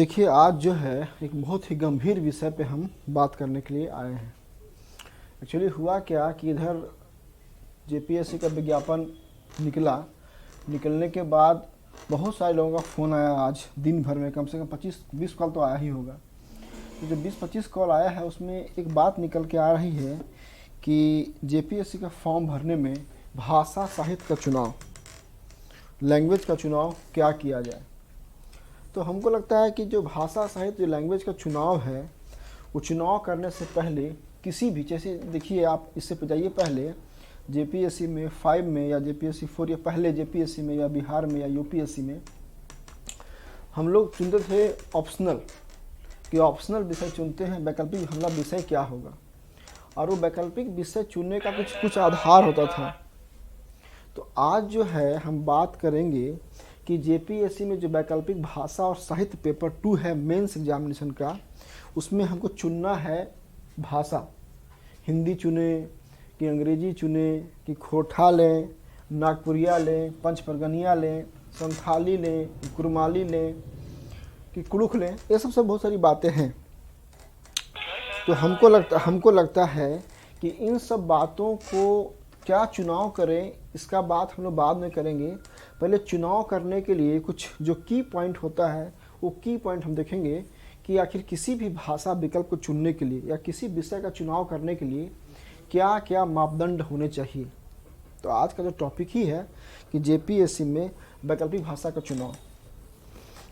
देखिए, आज जो है एक बहुत ही गंभीर विषय पे हम बात करने के लिए आए हैं। एक्चुअली हुआ क्या कि इधर जेपीएससी का विज्ञापन निकलने के बाद बहुत सारे लोगों का फ़ोन आया। आज दिन भर में कम से कम 25-20 कॉल तो आया ही होगा। तो जो 20-25 कॉल आया है उसमें एक बात निकल के आ रही है कि जेपीएससी का फॉर्म भरने में भाषा साहित्य का चुनाव, लैंग्वेज का चुनाव क्या किया जाए। तो हमको लगता है कि जो भाषा साहित्य, जो लैंग्वेज का चुनाव है, वो चुनाव करने से पहले किसी भी, जैसे देखिए आप इससे जाइए पहले जेपीएससी में 5 में या जेपीएससी 4 या पहले जेपीएससी में या बिहार में या यूपीएससी में हम लोग चुनते थे ऑप्शनल, कि ऑप्शनल विषय चुनते हैं, वैकल्पिक हमारा विषय क्या होगा, और वो वैकल्पिक विषय चुनने का कुछ आधार होता था। तो आज जो है हम बात करेंगे कि जेपीएससी में जो वैकल्पिक भाषा और साहित्य पेपर 2 है मेंस एग्जामिनेशन का, उसमें हमको चुनना है भाषा। हिंदी चुने कि अंग्रेजी चुने कि खोटा लें, नागपुरिया लें, पंचपरगनिया लें, संथाली लें, कुरमाली लें कि कुड़ुख लें, ये सब बहुत सारी बातें हैं। तो हमको लगता है कि इन सब बातों को क्या चुनाव करें, इसका बात हम लोग बाद में करेंगे। पहले चुनाव करने के लिए कुछ जो की पॉइंट होता है, वो की पॉइंट हम देखेंगे कि आखिर किसी भी भाषा विकल्प को चुनने के लिए या किसी विषय का चुनाव करने के लिए क्या क्या मापदंड होने चाहिए। तो आज का जो टॉपिक ही है कि जेपीएससी में वैकल्पिक भाषा का चुनाव।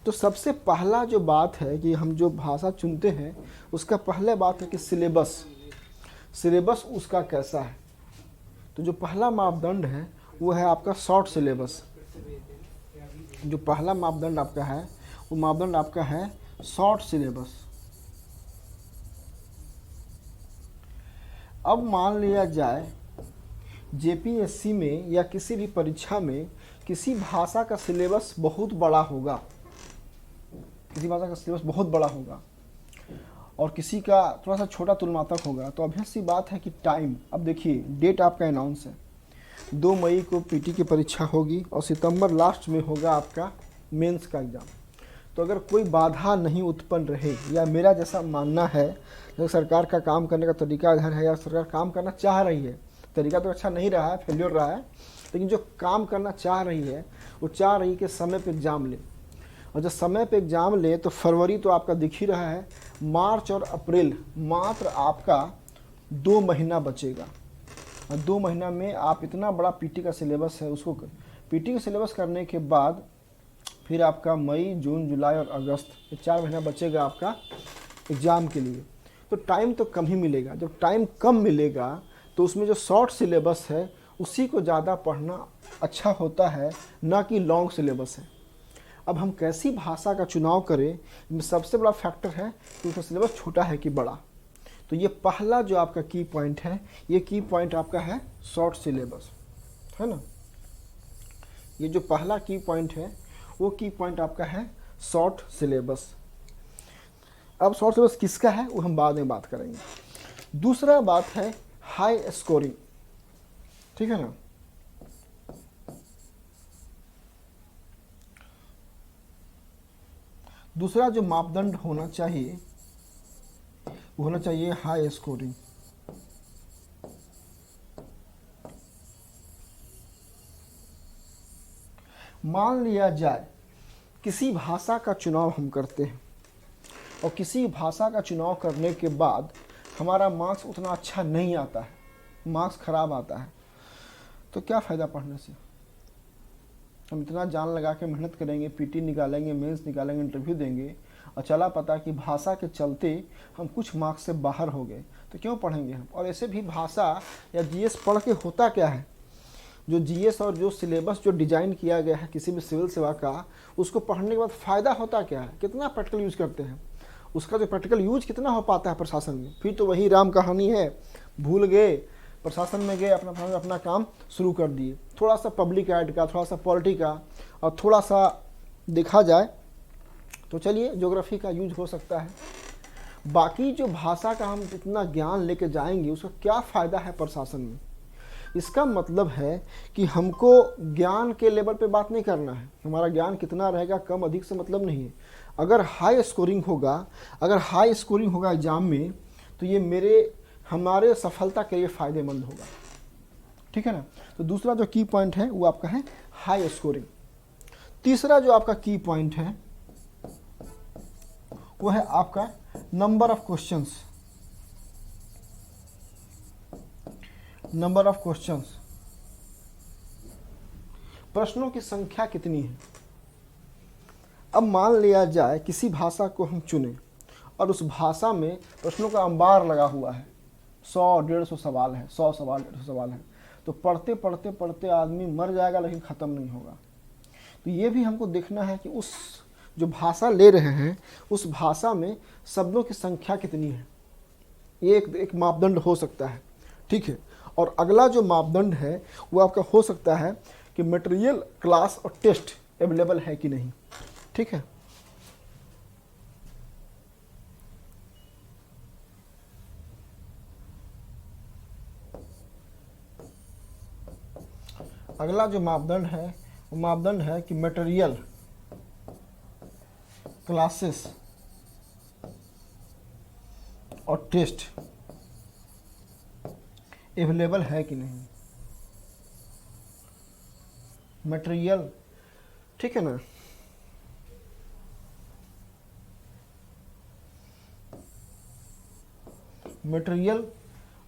तो सबसे पहला जो बात है कि हम जो भाषा चुनते हैं उसका पहले बात है कि सिलेबस उसका कैसा है। तो जो पहला मापदंड है वो है आपका शॉर्ट सिलेबस। जो पहला मापदंड आपका है वो मापदंड आपका है शॉर्ट सिलेबस। अब मान लिया जाए जेपीएससी में या किसी भी परीक्षा में किसी भाषा का सिलेबस बहुत बड़ा होगा, किसी भाषा का सिलेबस बहुत बड़ा होगा और किसी का थोड़ा सा छोटा तुलनात्मक होगा। तो ऑब्वियस सी बात है कि टाइम, अब देखिए डेट आपका अनाउंस है, 2 मई को पीटी की परीक्षा होगी और सितंबर लास्ट में होगा आपका मेंस का एग्ज़ाम। तो अगर कोई बाधा नहीं उत्पन्न रहे, या मेरा जैसा मानना है कि सरकार का काम करने का तरीका इधर है या सरकार काम करना चाह रही है, तरीका तो अच्छा नहीं रहा है, फेल्योर रहा है, लेकिन जो काम करना चाह रही है वो चाह रही है कि समय पर एग्ज़ाम ले। और जब समय पे एग्ज़ाम ले तो फरवरी तो आपका दिख ही रहा है, मार्च और अप्रैल मात्र आपका 2 महीना बचेगा। और 2 महीना में आप इतना बड़ा पीटी का सिलेबस है, उसको पीटी का सिलेबस करने के बाद फिर आपका मई, जून, जुलाई और अगस्त, ये 4 महीना बचेगा आपका एग्ज़ाम के लिए। तो टाइम तो कम ही मिलेगा। जब टाइम कम मिलेगा तो उसमें जो शॉर्ट सिलेबस है उसी को ज़्यादा पढ़ना अच्छा होता है, ना कि लॉन्ग सिलेबस है। अब हम कैसी भाषा का चुनाव करें, इसमें सबसे बड़ा फैक्टर है कि उसका सिलेबस छोटा है कि बड़ा। तो ये पहला जो आपका की पॉइंट है, ये की पॉइंट आपका है शॉर्ट सिलेबस, है ना। ये जो पहला की पॉइंट है वो की पॉइंट आपका है शॉर्ट सिलेबस। अब शॉर्ट सिलेबस किसका है वो हम बाद में बात करेंगे। दूसरा बात है हाई स्कोरिंग, ठीक है ना। दूसरा जो मापदंड होना चाहिए वो होना चाहिए हाई स्कोरिंग। मान लिया जाए किसी भाषा का चुनाव हम करते हैं और किसी भाषा का चुनाव करने के बाद हमारा मार्क्स उतना अच्छा नहीं आता है, मार्क्स खराब आता है, तो क्या फ़ायदा पढ़ने से। हम इतना जान लगा के मेहनत करेंगे, पीटी निकालेंगे, मेंस निकालेंगे, इंटरव्यू देंगे और चला पता कि भाषा के चलते हम कुछ मार्क्स से बाहर हो गए, तो क्यों पढ़ेंगे हम। और ऐसे भी भाषा या जीएस पढ़ के होता क्या है, जो जीएस और जो सिलेबस जो डिज़ाइन किया गया है किसी भी सिविल सेवा का, उसको पढ़ने के बाद फ़ायदा होता क्या है, कितना प्रैक्टिकल यूज़ करते हैं, उसका जो प्रैक्टिकल यूज कितना हो पाता है प्रशासन में। फिर तो वही राम कहानी है, भूल गए, प्रशासन में गए, अपना काम शुरू कर दिए। थोड़ा सा पब्लिक ऐड का, थोड़ा सा पॉलिटी का और थोड़ा सा देखा जाए तो चलिए ज्योग्राफी का यूज हो सकता है। बाकी जो भाषा का हम इतना ज्ञान लेके जाएंगे उसका क्या फ़ायदा है प्रशासन में। इसका मतलब है कि हमको ज्ञान के लेवल पे बात नहीं करना है, हमारा ज्ञान कितना रहेगा कम अधिक से मतलब नहीं है। अगर हाई स्कोरिंग होगा एग्जाम में, तो ये हमारे सफलता के लिए फ़ायदेमंद होगा, ठीक है ना। तो दूसरा जो की पॉइंट है वो आपका है हाई स्कोरिंग। तीसरा जो आपका की पॉइंट है वो है आपका नंबर ऑफ क्वेश्चंस। प्रश्नों की संख्या कितनी है। अब मान लिया जाए किसी भाषा को हम चुने और उस भाषा में प्रश्नों का अंबार लगा हुआ है, 100-150 सवाल है, 100 सवाल 150 सवाल है, तो पढ़ते पढ़ते पढ़ते आदमी मर जाएगा लेकिन ख़त्म नहीं होगा। तो ये भी हमको देखना है कि उस जो भाषा ले रहे हैं उस भाषा में शब्दों की संख्या कितनी है। ये एक मापदंड हो सकता है, ठीक है। और अगला जो मापदंड है वो आपका हो सकता है कि मटेरियल, क्लास और टेस्ट अवेलेबल है कि नहीं, ठीक है। अगला जो मापदंड है वो मापदंड है कि मटेरियल, क्लासेस और टेस्ट अवेलेबल है कि नहीं। मटेरियल, ठीक है ना, मटेरियल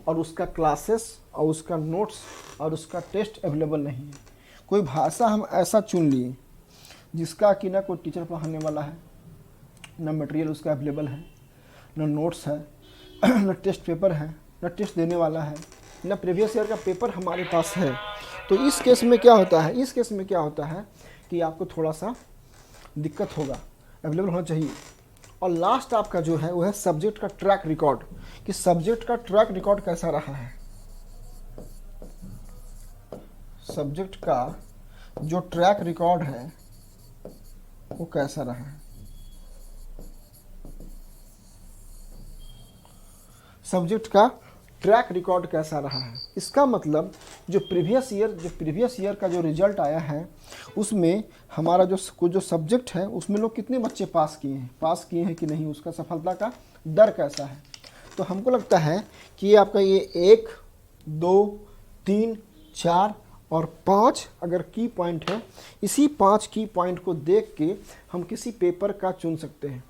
और उसका क्लासेस और उसका नोट्स और उसका टेस्ट अवेलेबल नहीं है। कोई भाषा हम ऐसा चुन लिए जिसका कि ना कोई टीचर पढ़ाने वाला है, ना मटेरियल उसका अवेलेबल है, ना नोट्स है, ना टेस्ट पेपर है, ना टेस्ट देने वाला है, ना प्रीवियस ईयर का पेपर हमारे पास है। तो इस केस में क्या होता है कि आपको थोड़ा सा दिक्कत होगा, अवेलेबल होना चाहिए। और लास्ट आपका जो है वो है सब्जेक्ट का ट्रैक रिकॉर्ड, कि सब्जेक्ट का ट्रैक रिकॉर्ड कैसा रहा है। सब्जेक्ट का जो ट्रैक रिकॉर्ड है वो कैसा रहा है। सब्जेक्ट का ट्रैक रिकॉर्ड कैसा रहा है, इसका मतलब जो प्रीवियस ईयर का जो रिजल्ट आया है उसमें हमारा जो सब्जेक्ट है उसमें लोग कितने बच्चे पास किए हैं कि नहीं, उसका सफलता का दर कैसा है। तो हमको लगता है कि ये आपका ये 1, 2, 3, 4 और 5 अगर की पॉइंट है, इसी 5 की पॉइंट को देख के हम किसी पेपर का चुन सकते हैं।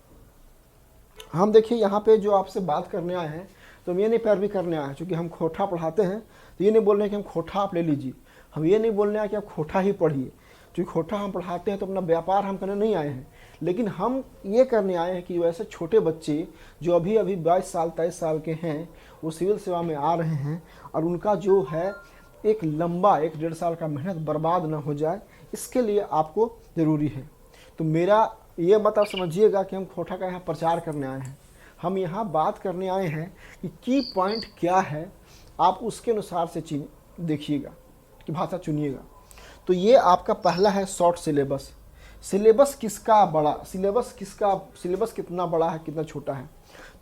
हम देखिए यहाँ पे जो आपसे बात करने आए हैं तो हम ये नहीं पैरवी करने आए हैं, क्योंकि हम खोटा पढ़ाते हैं तो ये नहीं बोल रहे हैं कि हम खोटा आप ले लीजिए, हम ये नहीं बोलने आए कि आप खोटा ही पढ़िए, क्योंकि खोटा हम पढ़ाते हैं तो अपना व्यापार हम करने नहीं आए हैं। लेकिन हम ये करने आए हैं कि वैसे छोटे बच्चे जो अभी 22 साल 23 साल के हैं वो सिविल सेवा में आ रहे हैं और उनका जो है एक लंबा 1-1.5 साल का मेहनत बर्बाद ना हो जाए, इसके लिए आपको ज़रूरी है। तो मेरा ये मत आप समझिएगा कि हम खोटा का यहाँ प्रचार करने आए हैं, हम यहाँ बात करने आए हैं कि की पॉइंट क्या है, आप उसके अनुसार से देखिएगा कि भाषा चुनिएगा। तो ये आपका पहला है शॉर्ट सिलेबस। सिलेबस कितना बड़ा है कितना छोटा है।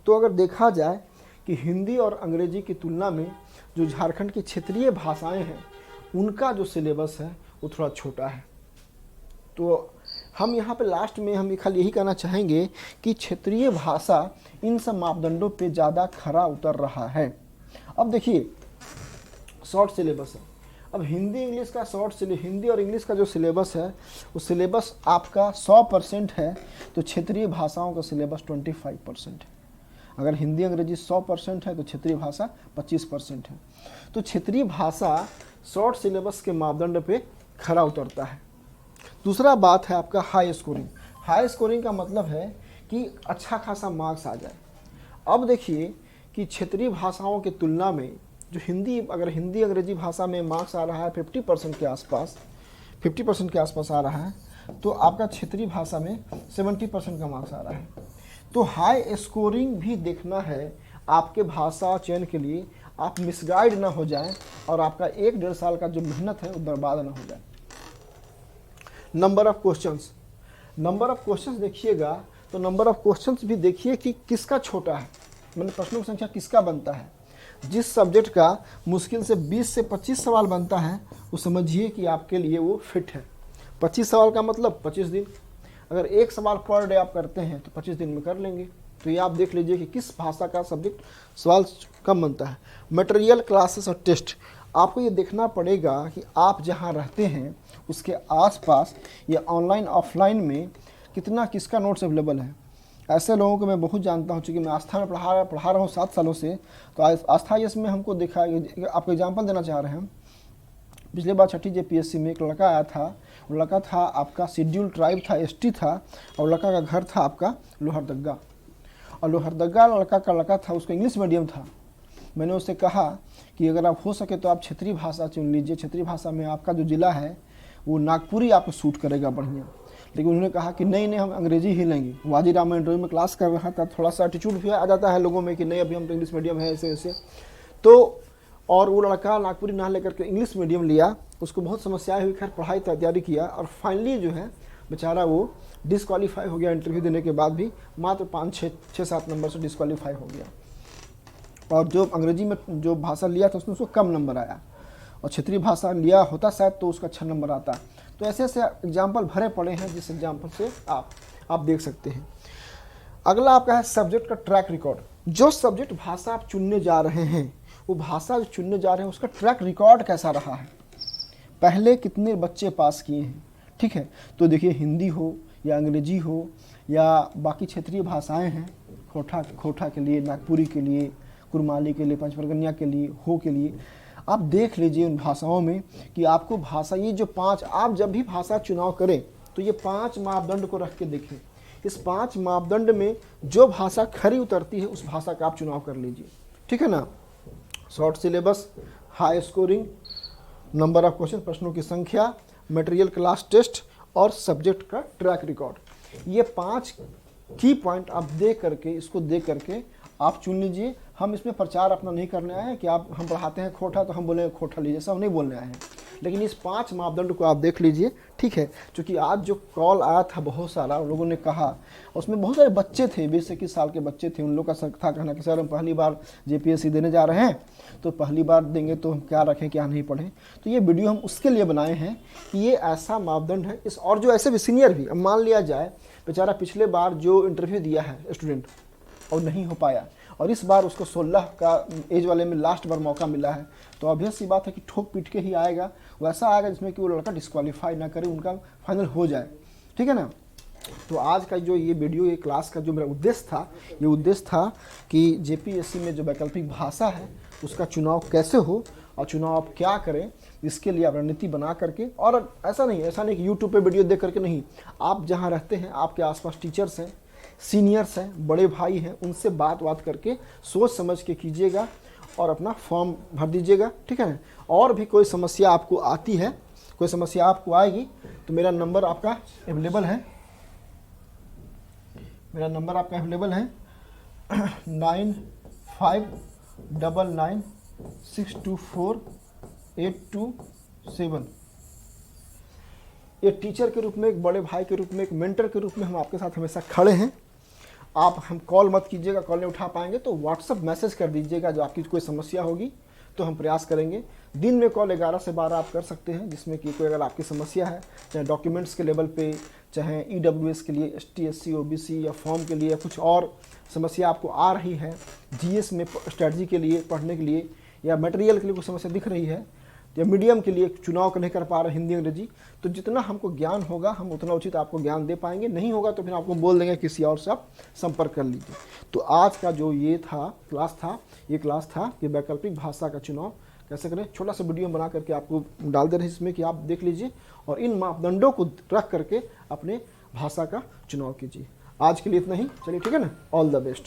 तो अगर देखा जाए कि हिंदी और अंग्रेजी की तुलना में जो झारखंड की क्षेत्रीय भाषाएं हैं उनका जो सिलेबस है वो थोड़ा छोटा है। तो हम यहाँ पे लास्ट में हम खाली यही कहना चाहेंगे कि क्षेत्रीय भाषा इन सब मापदंडों पे ज़्यादा खरा उतर रहा है। अब देखिए शॉर्ट सिलेबस है, अब हिंदी और इंग्लिश का जो सिलेबस है वो सिलेबस आपका 100% है, तो क्षेत्रीय भाषाओं का सिलेबस 25% है। अगर हिंदी अंग्रेजी 100% है तो क्षेत्रीय भाषा 25% है। तो क्षेत्रीय भाषा शॉर्ट सिलेबस के मापदंड पे खरा उतरता है। दूसरा बात है आपका हाई स्कोरिंग। हाई स्कोरिंग का मतलब है कि अच्छा खासा मार्क्स आ जाए। अब देखिए कि क्षेत्रीय भाषाओं की तुलना में जो अगर हिंदी अंग्रेजी भाषा में मार्क्स आ रहा है 50% के आसपास आ रहा है, तो आपका क्षेत्रीय भाषा में 70% का मार्क्स आ रहा है। तो हाई स्कोरिंग भी देखना है आपके भाषा चयन के लिए, आप मिसगाइड ना हो जाएं और आपका 1-1.5 साल का जो मेहनत है वो बर्बाद ना हो जाए। नंबर ऑफ क्वेश्चंस देखिएगा, तो नंबर ऑफ क्वेश्चंस भी देखिए कि किसका छोटा है, मतलब प्रश्नों की संख्या किसका बनता है। जिस सब्जेक्ट का मुश्किल से 20 से 25 सवाल बनता है वो समझिए कि आपके लिए वो फिट है। 25 सवाल का मतलब 25 दिन। अगर एक सवाल पर डे आप करते हैं तो 25 दिन में कर लेंगे। तो ये आप देख लीजिए कि किस भाषा का सब्जेक्ट सवाल कम बनता है। मटेरियल, क्लासेस और टेस्ट, आपको ये देखना पड़ेगा कि आप जहाँ रहते हैं उसके आसपास या ऑनलाइन ऑफलाइन में कितना किसका नोट्स अवेलेबल है। ऐसे लोगों को मैं बहुत जानता हूँ, चूँकि मैं आस्था में पढ़ा रहा हूँ 7 सालों से, तो आस्था इसमें हमको देखा, आपको एग्जाम्पल देना चाह रहे हैं हम। पिछले बार 6ठी JPSC में एक लड़का आया था, वो लड़का था आपका शेड्यूल ट्राइब था, ST था, और लड़का का घर था आपका लोहरदग्गा, और लोहरदग्गा लड़का था, उसका इंग्लिश मीडियम था। मैंने उससे कहा कि अगर आप हो सके तो आप क्षेत्रीय भाषा चुन लीजिए, क्षेत्रीय भाषा में आपका जो ज़िला है वो नागपुरी आपको सूट करेगा बढ़िया। लेकिन उन्होंने कहा कि नहीं हम अंग्रेजी ही लेंगे। वाजीराम में इंटरव्यू में क्लास कर रहा था, थोड़ा सा एटीट्यूड भी आ जाता है लोगों में कि नहीं अभी हम तो इंग्लिश मीडियम है ऐसे। तो और वो लड़का नागपुरी ना लेकर के इंग्लिश मीडियम लिया, उसको बहुत समस्याएं हुई, खैर पढ़ाई तैयारी किया, और फाइनली जो है बेचारा वो डिसक्वालीफाई हो गया। इंटरव्यू देने के बाद भी मात्र 5-6-7 नंबर से डिसक्वालीफाई हो गया। और जो अंग्रेजी में जो भाषा लिया था उसमें उसको कम नंबर आया, और क्षेत्रीय भाषा लिया होता शायद तो उसका अच्छा नंबर आता। तो ऐसे ऐसे एग्जाम्पल भरे पड़े हैं, जिस एग्जाम्पल से आप देख सकते हैं। अगला आपका है सब्जेक्ट का ट्रैक रिकॉर्ड। जो सब्जेक्ट भाषा आप चुनने जा रहे हैं, वो भाषा जो चुनने जा रहे हैं उसका ट्रैक रिकॉर्ड कैसा रहा है, पहले कितने बच्चे पास किए हैं। ठीक है, तो देखिए हिंदी हो या अंग्रेजी हो या बाकी क्षेत्रीय भाषाएं हैं, खोटा के लिए, नागपुरी के लिए, कुरमाली के लिए, पंचपरगनिया के लिए, हो के लिए, आप देख लीजिए उन भाषाओं में कि आपको भाषा, ये जो 5, आप जब भी भाषा चुनाव करें तो ये 5 मापदंड को रख के देखें। इस 5 मापदंड में जो भाषा खरी उतरती है उस भाषा का आप चुनाव कर लीजिए। ठीक है ना। Short syllabus, high scoring, number of question, प्रश्नों की संख्या, मटेरियल, क्लास टेस्ट और सब्जेक्ट का ट्रैक रिकॉर्ड, ये 5 की पॉइंट आप इसको देख करके आप चुन लीजिए। हम इसमें प्रचार अपना नहीं करने आए हैं कि आप हम पढ़ाते हैं खोटा तो हम बोले खोटा लीजिए, सब नहीं बोलने आए हैं। लेकिन इस 5 मापदंड को आप देख लीजिए। ठीक है, क्योंकि आज जो कॉल आया था बहुत सारा, लोगों ने कहा, उसमें बहुत सारे बच्चे थे, 20 से 21 साल के बच्चे थे, उन लोग का था कहना कि सर हम पहली बार JPSC देने जा रहे हैं, तो पहली बार देंगे तो हम क्या रखें क्या नहीं पढ़ें। तो ये वीडियो हम उसके लिए बनाए हैं कि ये ऐसा मापदंड है इस, और जो ऐसे भी सीनियर भी, अब मान लिया जाए बेचारा पिछले बार जो इंटरव्यू दिया है स्टूडेंट और नहीं हो पाया, और इस बार उसको 16 का एज वाले में लास्ट बार मौका मिला है, तो ऑब्वियस सी बात है कि ठोक पीट के ही आएगा, वैसा आएगा जिसमें कि वो लड़का डिस्क्वालीफाई ना करे, उनका फाइनल हो जाए। ठीक है ना। तो आज का जो ये वीडियो, ये क्लास का जो मेरा उद्देश्य था कि JPSC में जो वैकल्पिक भाषा है उसका चुनाव कैसे हो और चुनाव आप क्या करें, इसके लिए आप रणनीति बना करके, और ऐसा नहीं कि यूट्यूब पे वीडियो देख करके नहीं, आप जहाँ रहते हैं आपके आसपास टीचर्स हैं, सीनियर्स हैं, बड़े भाई हैं, उनसे बात करके सोच समझ के कीजिएगा और अपना फॉर्म भर दीजिएगा। ठीक है। और भी कोई समस्या आपको आती है, कोई समस्या आपको आएगी तो मेरा नंबर आपका अवेलेबल है, 9599624827। ये टीचर के रूप में, एक बड़े भाई के रूप में, एक मेंटर के रूप में हम आपके साथ हमेशा खड़े हैं। आप हम कॉल मत कीजिएगा, कॉल नहीं उठा पाएंगे तो व्हाट्सअप मैसेज कर दीजिएगा, जो आपकी कोई समस्या होगी तो हम प्रयास करेंगे। दिन में कॉल 11 से 12 आप कर सकते हैं, जिसमें कि कोई अगर आपकी समस्या है, चाहे डॉक्यूमेंट्स के लेवल पे, चाहे EWS के लिए, ST SC OBC या फॉर्म के लिए, या कुछ और समस्या आपको आ रही है, GS में स्ट्रेटजी के लिए पढ़ने के लिए, या मटेरियल के लिए कोई समस्या दिख रही है, या मीडियम के लिए चुनाव कर नहीं कर पा रहे हिंदी अंग्रेजी, तो जितना हमको ज्ञान होगा हम उतना उचित आपको ज्ञान दे पाएंगे, नहीं होगा तो फिर आपको बोल देंगे किसी और से आप संपर्क कर लीजिए। तो आज का जो ये क्लास था कि वैकल्पिक भाषा का चुनाव कैसे करें, छोटा सा वीडियो बना करके आपको डाल दे रहे हैं इसमें कि आप देख लीजिए और इन मापदंडों को रख करके अपने भाषा का चुनाव कीजिए। आज के लिए इतना ही, चलिए ठीक है ना, ऑल द बेस्ट।